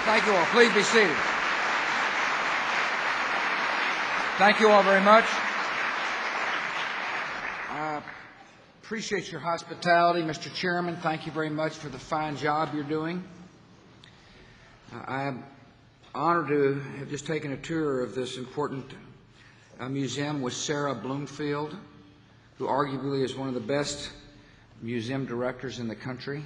Thank you all. Please be seated. Thank you all very much. I appreciate your hospitality, Mr. Chairman. Thank you very much for the fine job you're doing. I am honored to have just taken a tour of this important museum with Sarah Bloomfield, who arguably is one of the best museum directors in the country.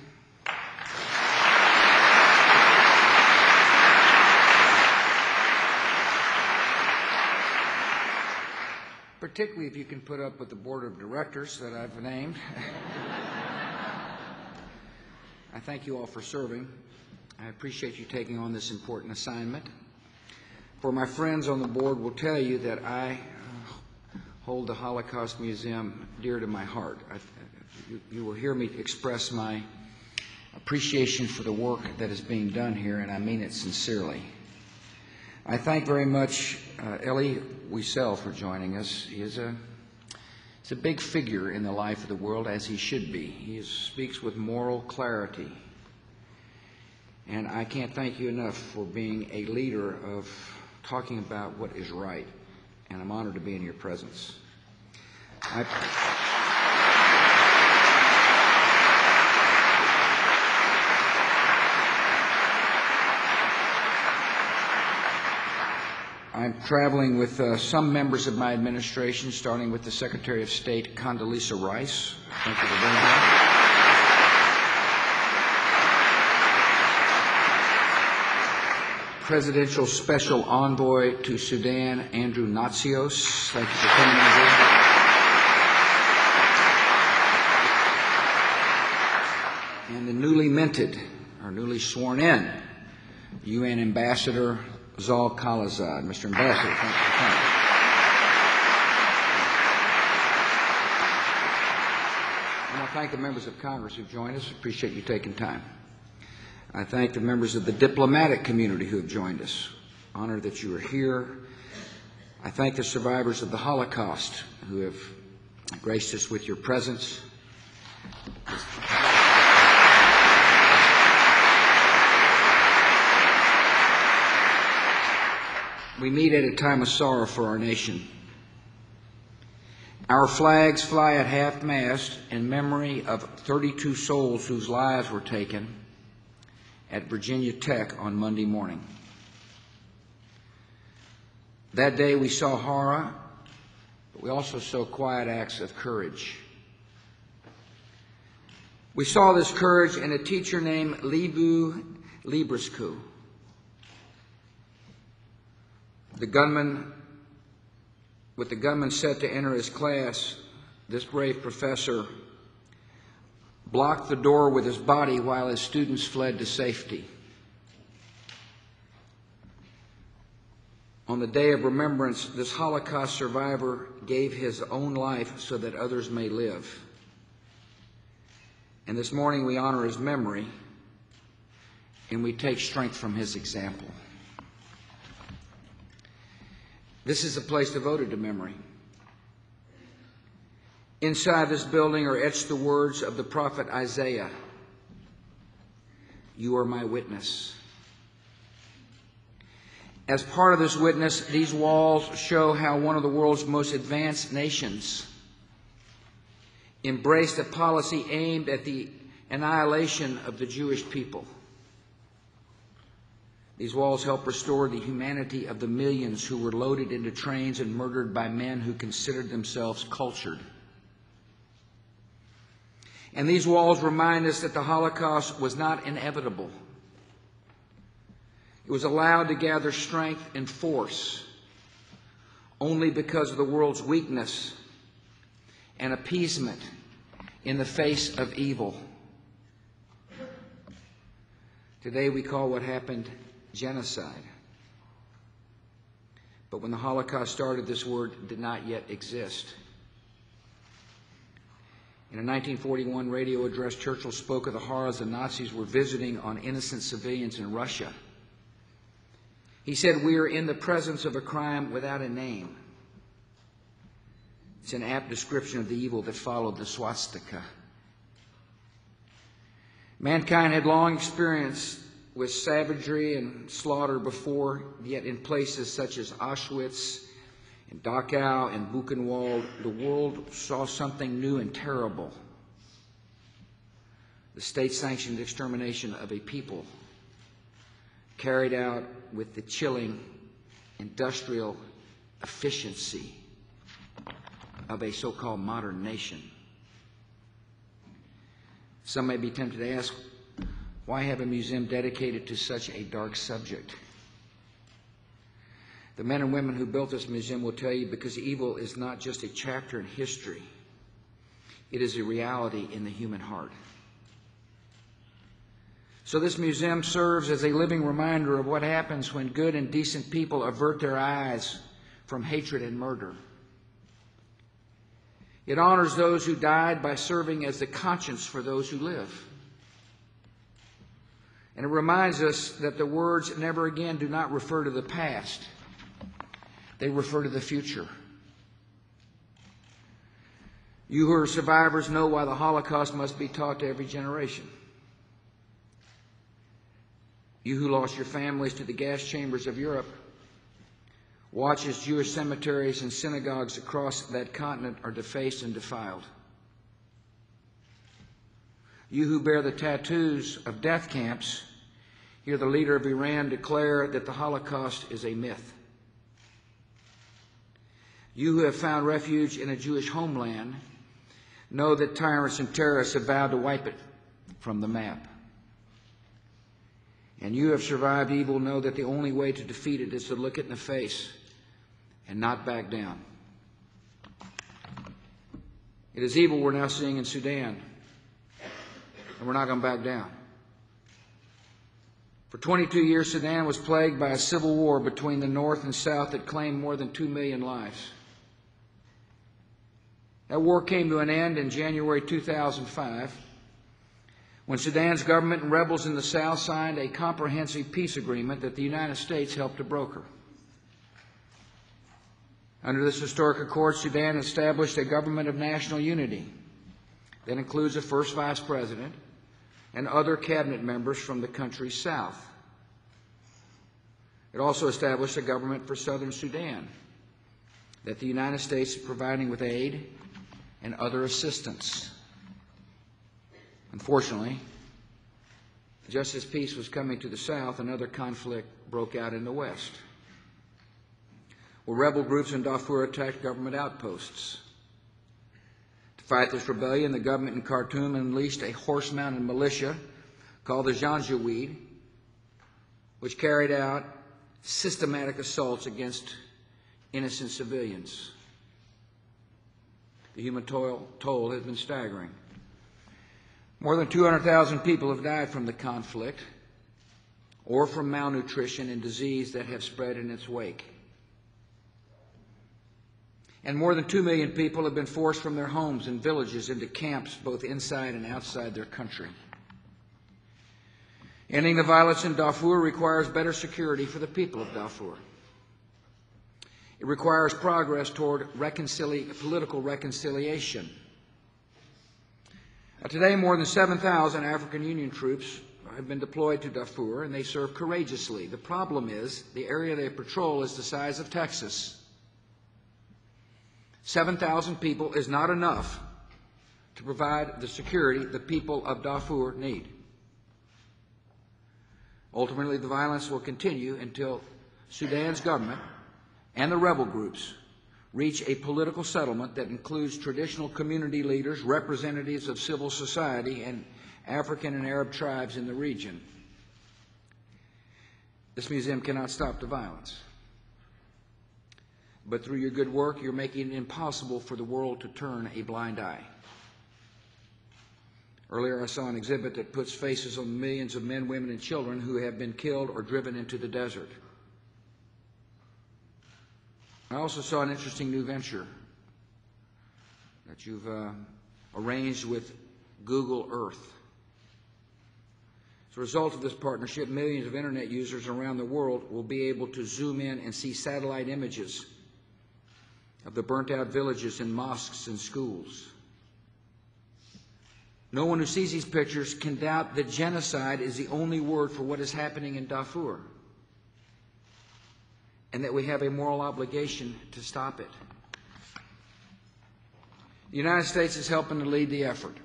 Particularly if you can put up with the board of directors that I've named. I thank you all for serving. I appreciate you taking on this important assignment. For my friends on the board will tell you that I hold the Holocaust Museum dear to my heart. You will hear me express my appreciation for the work that is being done here, and I mean it sincerely. I thank very much Elie Wiesel for joining us. He's a big figure in the life of the world, as he should be. He speaks with moral clarity. And I can't thank you enough for being a leader of talking about what is right. And I'm honored to be in your presence. I'm traveling with some members of my administration, starting with the Secretary of State, Condoleezza Rice. Thank you for being here. Presidential Special Envoy to Sudan, Andrew Natsios. Thank you for coming over. And the newly minted, or newly sworn in, UN Ambassador Zal Khalilzad. Mr. Ambassador, thank you for coming. I want to thank the members of Congress who've joined us. Appreciate you taking time. I thank the members of the diplomatic community who have joined us. Honored that you are here. I thank the survivors of the Holocaust who have graced us with your presence. We meet at a time of sorrow for our nation. Our flags fly at half-mast in memory of 32 souls whose lives were taken at Virginia Tech on Monday morning. That day we saw horror, but we also saw quiet acts of courage. We saw this courage in a teacher named Libu Librescu. With the gunman set to enter his class, this brave professor blocked the door with his body while his students fled to safety. On the day of remembrance, this Holocaust survivor gave his own life so that others may live. And this morning we honor his memory and we take strength from his example. This is a place devoted to memory. Inside this building are etched the words of the prophet Isaiah. You are my witness. As part of this witness, these walls show how one of the world's most advanced nations embraced a policy aimed at the annihilation of the Jewish people. These walls help restore the humanity of the millions who were loaded into trains and murdered by men who considered themselves cultured. And these walls remind us that the Holocaust was not inevitable. It was allowed to gather strength and force only because of the world's weakness and appeasement in the face of evil. Today we call what happened genocide. But when the Holocaust started, this word did not yet exist. In a 1941 radio address, Churchill spoke of the horrors the Nazis were visiting on innocent civilians in Russia. He said, "We are in the presence of a crime without a name." It's an apt description of the evil that followed the swastika. Mankind had long experienced with savagery and slaughter before, yet in places such as Auschwitz and Dachau and Buchenwald, the world saw something new and terrible: the state-sanctioned extermination of a people, carried out with the chilling industrial efficiency of a so-called modern nation. Some may be tempted to ask, why have a museum dedicated to such a dark subject? The men and women who built this museum will tell you because evil is not just a chapter in history, it is a reality in the human heart. So this museum serves as a living reminder of what happens when good and decent people avert their eyes from hatred and murder. It honors those who died by serving as the conscience for those who live. And it reminds us that the words "never again" do not refer to the past. They refer to the future. You who are survivors know why the Holocaust must be taught to every generation. You who lost your families to the gas chambers of Europe, watch as Jewish cemeteries and synagogues across that continent are defaced and defiled. You who bear the tattoos of death camps, hear the leader of Iran declare that the Holocaust is a myth. You who have found refuge in a Jewish homeland, know that tyrants and terrorists have vowed to wipe it from the map. And you who have survived evil know that the only way to defeat it is to look it in the face and not back down. It is evil we're now seeing in Sudan, and we're not going to back down. For 22 years, Sudan was plagued by a civil war between the North and South that claimed more than 2 million lives. That war came to an end in January 2005 when Sudan's government and rebels in the South signed a comprehensive peace agreement that the United States helped to broker. Under this historic accord, Sudan established a government of national unity that includes a first vice president and other cabinet members from the country's south. It also established a government for southern Sudan that the United States is providing with aid and other assistance. Unfortunately, just as peace was coming to the south, another conflict broke out in the west, where rebel groups in Darfur attacked government outposts. To fight this rebellion, the government in Khartoum unleashed a horse-mounted militia called the Janjaweed, which carried out systematic assaults against innocent civilians. The human toll has been staggering. More than 200,000 people have died from the conflict or from malnutrition and disease that have spread in its wake. And more than 2 million people have been forced from their homes and villages into camps both inside and outside their country. Ending the violence in Darfur requires better security for the people of Darfur. It requires progress toward political reconciliation. Today, more than 7,000 African Union troops have been deployed to Darfur, and they serve courageously. The problem is the area they patrol is the size of Texas. 7,000 people is not enough to provide the security the people of Darfur need. Ultimately, the violence will continue until Sudan's government and the rebel groups reach a political settlement that includes traditional community leaders, representatives of civil society, and African and Arab tribes in the region. This museum cannot stop the violence. But through your good work, you're making it impossible for the world to turn a blind eye. Earlier, I saw an exhibit that puts faces on millions of men, women, and children who have been killed or driven into the desert. I also saw an interesting new venture that you've arranged with Google Earth. As a result of this partnership, millions of internet users around the world will be able to zoom in and see satellite images of the burnt-out villages and mosques and schools. No one who sees these pictures can doubt that genocide is the only word for what is happening in Darfur, and that we have a moral obligation to stop it. The United States is helping to lead the effort.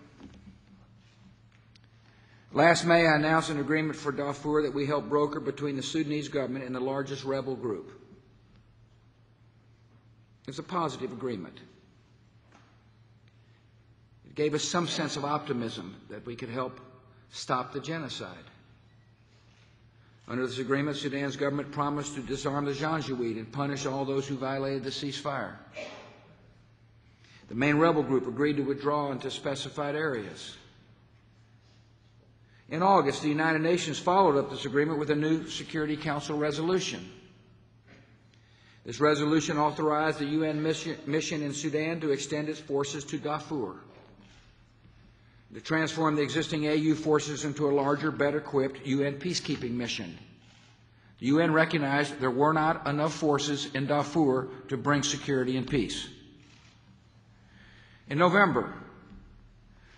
Last May, I announced an agreement for Darfur that we helped broker between the Sudanese government and the largest rebel group. It's a positive agreement. It gave us some sense of optimism that we could help stop the genocide. Under this agreement, Sudan's government promised to disarm the Janjaweed and punish all those who violated the ceasefire. The main rebel group agreed to withdraw into specified areas. In August, the United Nations followed up this agreement with a new Security Council resolution. This resolution authorized the UN mission in Sudan to extend its forces to Darfur, to transform the existing AU forces into a larger, better-equipped UN peacekeeping mission. The UN recognized there were not enough forces in Darfur to bring security and peace. In November,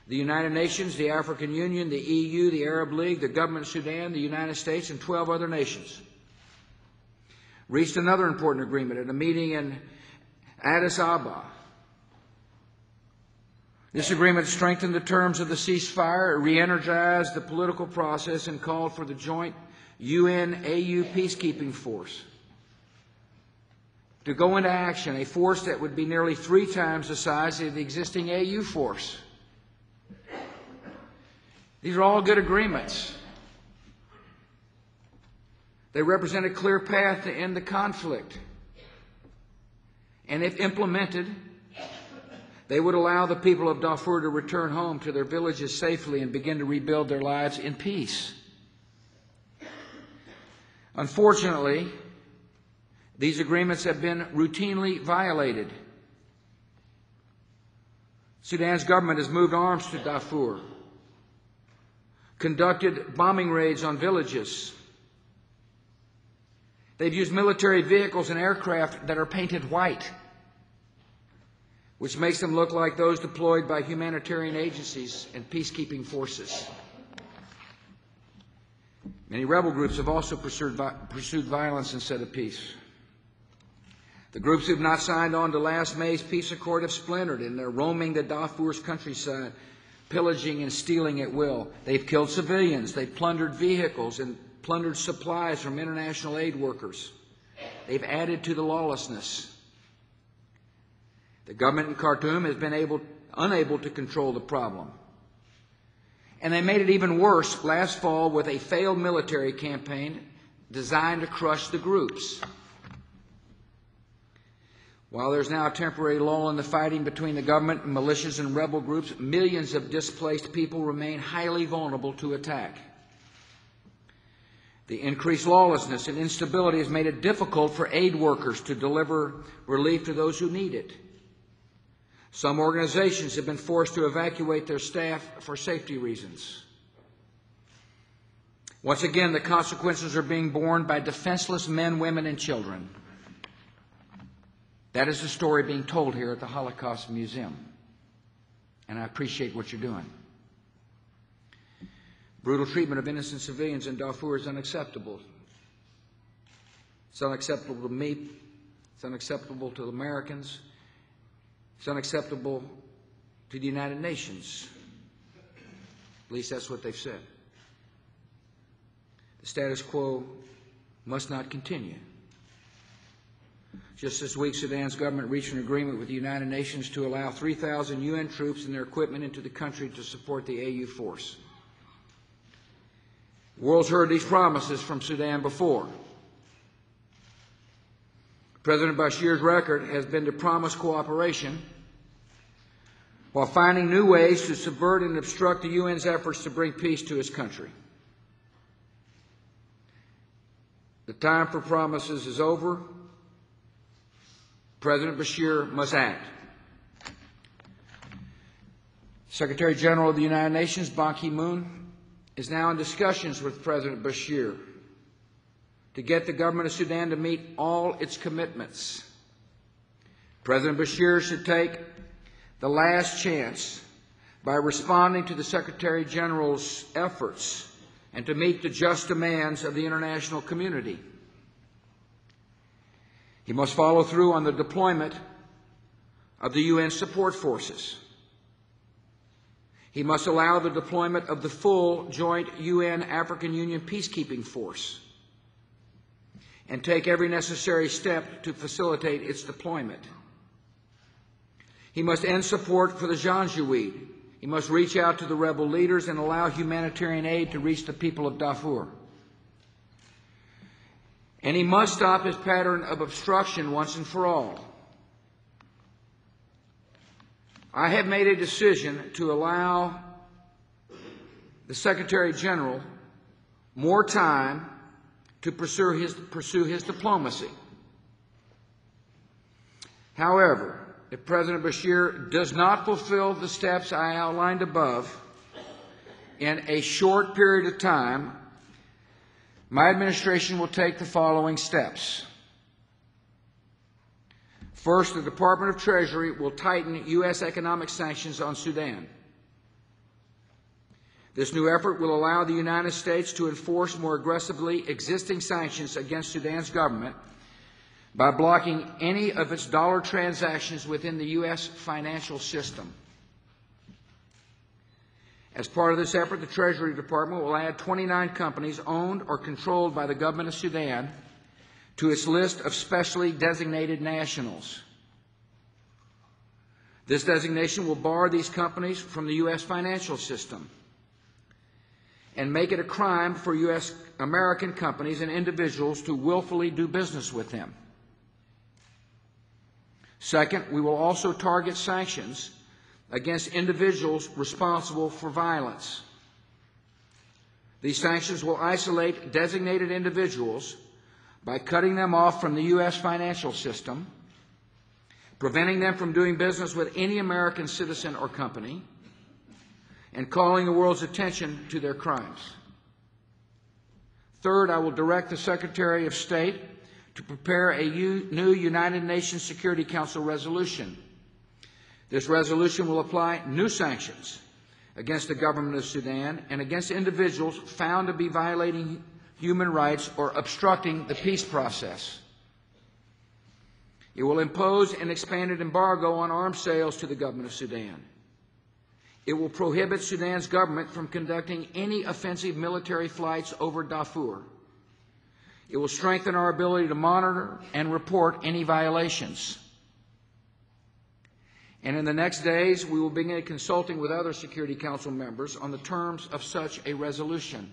the United Nations, the African Union, the EU, the Arab League, the government of Sudan, the United States, and 12 other nations reached another important agreement at a meeting in Addis Ababa. This agreement strengthened the terms of the ceasefire, re-energized the political process, and called for the joint UN-AU peacekeeping force to go into action, a force that would be nearly 3 times the size of the existing AU force. These are all good agreements. They represent a clear path to end the conflict. And if implemented, they would allow the people of Darfur to return home to their villages safely and begin to rebuild their lives in peace. Unfortunately, these agreements have been routinely violated. Sudan's government has moved arms to Darfur, conducted bombing raids on villages. They've used military vehicles and aircraft that are painted white, which makes them look like those deployed by humanitarian agencies and peacekeeping forces. Many rebel groups have also pursued violence instead of peace. The groups who have not signed on to last May's peace accord have splintered, and they're roaming the Darfur's countryside, pillaging and stealing at will. They've killed civilians. They've plundered vehicles and plundered supplies from international aid workers. They've added to the lawlessness. The government in Khartoum has been unable to control the problem. And they made it even worse last fall with a failed military campaign designed to crush the groups. While there's now a temporary lull in the fighting between the government and militias and rebel groups, millions of displaced people remain highly vulnerable to attack. The increased lawlessness and instability has made it difficult for aid workers to deliver relief to those who need it. Some organizations have been forced to evacuate their staff for safety reasons. Once again, the consequences are being borne by defenseless men, women, and children. That is the story being told here at the Holocaust Museum, and I appreciate what you're doing. Brutal treatment of innocent civilians in Darfur is unacceptable. It's unacceptable to me. It's unacceptable to the Americans. It's unacceptable to the United Nations. At least that's what they've said. The status quo must not continue. Just this week, Sudan's government reached an agreement with the United Nations to allow 3,000 UN troops and their equipment into the country to support the AU force. The world's heard these promises from Sudan before. President Bashir's record has been to promise cooperation while finding new ways to subvert and obstruct the UN's efforts to bring peace to his country. The time for promises is over. President Bashir must act. Secretary General of the United Nations, Ban Ki-moon, is now in discussions with President Bashir to get the government of Sudan to meet all its commitments. President Bashir should take the last chance by responding to the Secretary General's efforts and to meet the just demands of the international community. He must follow through on the deployment of the UN support forces. He must allow the deployment of the full joint UN-African Union peacekeeping force and take every necessary step to facilitate its deployment. He must end support for the Janjaweed. He must reach out to the rebel leaders and allow humanitarian aid to reach the people of Darfur. And he must stop his pattern of obstruction once and for all. I have made a decision to allow the Secretary General more time to pursue his diplomacy. However, if President Bashir does not fulfill the steps I outlined above in a short period of time, my administration will take the following steps. First, the Department of Treasury will tighten U.S. economic sanctions on Sudan. This new effort will allow the United States to enforce more aggressively existing sanctions against Sudan's government by blocking any of its dollar transactions within the U.S. financial system. As part of this effort, the Treasury Department will add 29 companies owned or controlled by the government of Sudan to its list of specially designated nationals. This designation will bar these companies from the U.S. financial system and make it a crime for U.S. American companies and individuals to willfully do business with them. Second, we will also target sanctions against individuals responsible for violence. These sanctions will isolate designated individuals by cutting them off from the U.S. financial system, preventing them from doing business with any American citizen or company, and calling the world's attention to their crimes. Third, I will direct the Secretary of State to prepare a new United Nations Security Council resolution. This resolution will apply new sanctions against the government of Sudan and against individuals found to be violating human rights or obstructing the peace process. It will impose an expanded embargo on arms sales to the government of Sudan. It will prohibit Sudan's government from conducting any offensive military flights over Darfur. It will strengthen our ability to monitor and report any violations. And in the next days, we will begin consulting with other Security Council members on the terms of such a resolution.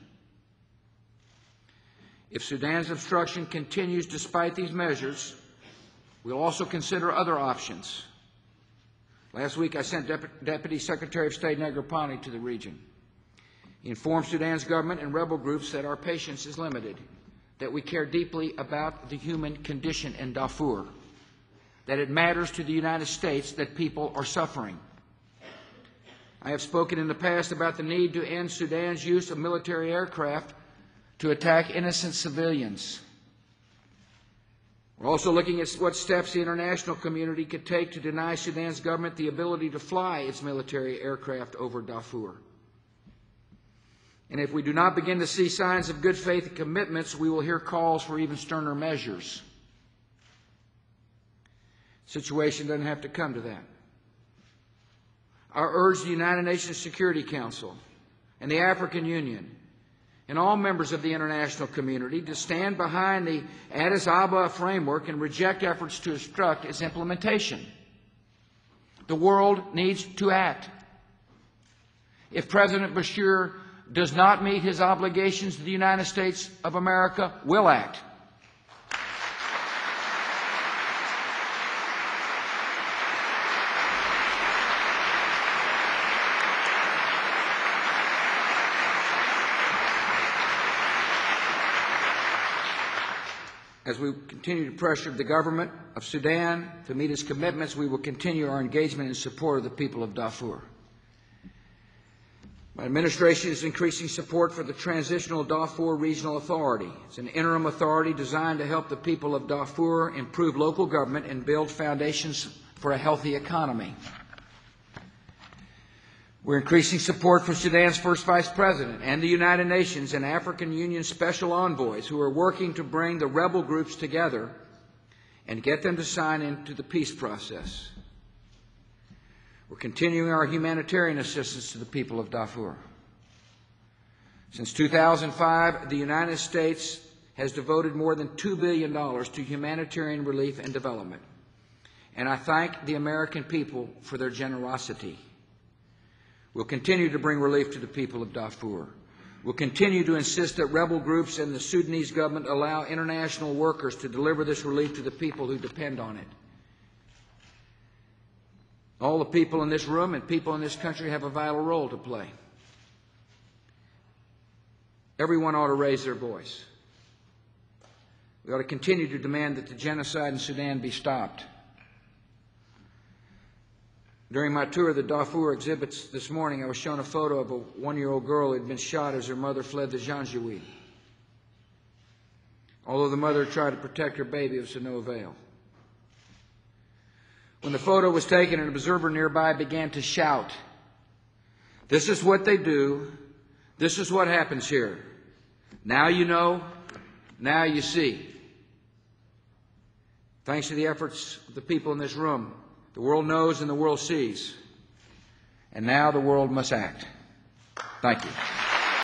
If Sudan's obstruction continues despite these measures, we'll also consider other options. Last week, I sent Deputy Secretary of State Negroponte to the region. He informed Sudan's government and rebel groups that our patience is limited, that we care deeply about the human condition in Darfur, that it matters to the United States that people are suffering. I have spoken in the past about the need to end Sudan's use of military aircraft to attack innocent civilians. We're also looking at what steps the international community could take to deny Sudan's government the ability to fly its military aircraft over Darfur. And if we do not begin to see signs of good faith and commitments, we will hear calls for even sterner measures. The situation doesn't have to come to that. I urge the United Nations Security Council and the African Union and all members of the international community to stand behind the Addis Ababa framework and reject efforts to obstruct its implementation. The world needs to act. If President Bashir does not meet his obligations, the United States of America will act. As we continue to pressure the government of Sudan to meet its commitments, we will continue our engagement in support of the people of Darfur. My administration is increasing support for the Transitional Darfur Regional Authority. It's an interim authority designed to help the people of Darfur improve local government and build foundations for a healthy economy. We're increasing support for Sudan's first Vice President and the United Nations and African Union special envoys who are working to bring the rebel groups together and get them to sign into the peace process. We're continuing our humanitarian assistance to the people of Darfur. Since 2005, the United States has devoted more than $2 billion to humanitarian relief and development. And I thank the American people for their generosity. We'll continue to bring relief to the people of Darfur. We'll continue to insist that rebel groups and the Sudanese government allow international workers to deliver this relief to the people who depend on it. All the people in this room and people in this country have a vital role to play. Everyone ought to raise their voice. We ought to continue to demand that the genocide in Sudan be stopped. During my tour of the Darfur exhibits this morning, I was shown a photo of a one-year-old girl who had been shot as her mother fled the Janjaweed. Although the mother tried to protect her baby, it was to no avail. When the photo was taken, an observer nearby began to shout, "This is what they do. This is what happens here. Now you know, now you see." Thanks to the efforts of the people in this room, the world knows and the world sees. And now the world must act. Thank you.